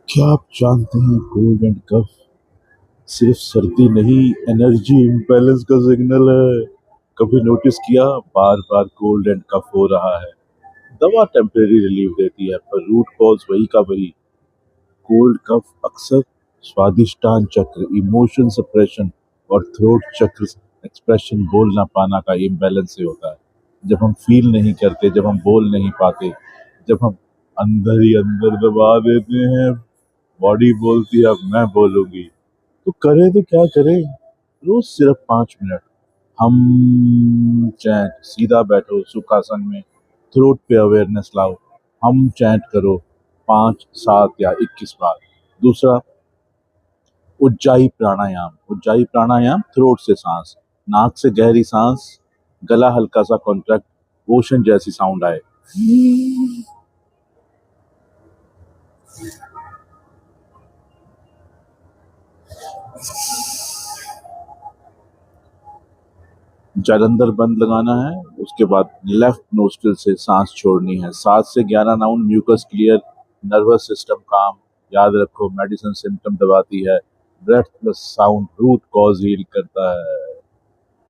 क्या आप जानते हैं कोल्ड एंड कफ सिर्फ सर्दी नहीं, एनर्जी इम्बैलेंस का सिग्नल है। कभी नोटिस किया, बार बार कोल्ड एंड कफ हो रहा है। दवा टेम्परेरी रिलीफ देती है पर रूट कॉज वही का वही। कोल्ड कफ अक्सर स्वादिष्टान चक्र, इमोशन सप्रेशन और थ्रोट चक्र एक्सप्रेशन, बोल ना पाना का इम्बैलेंस से होता है। जब हम फील नहीं करते, जब हम बोल नहीं पाते, जब हम अंदर ही अंदर दबा देते हैं, बॉडी बोलती है अब मैं बोलूंगी। तो करे तो क्या करे, रोज सिर्फ 5 मिनट हम चैंट, सीधा बैठो सुखासन में, थ्रोट पे अवेयरनेस लाओ। हम चैंट करो 5, 7 या 21 बार। दूसरा, उज्जाई प्राणायाम। उज्जाई प्राणायाम थ्रोट से सांस, नाक से गहरी सांस, गला हल्का सा कॉन्ट्रैक्ट, ओशन जैसी साउंड आए। जालंधर बंद लगाना है, उसके बाद लेफ्ट नोस्ट्रल से सांस छोड़नी है। 7 से 11 round, mucus clear, nervous system काम। याद रखो, मेडिसिन सिम्टम दबाती है, breath plus sound root cause heal करता है।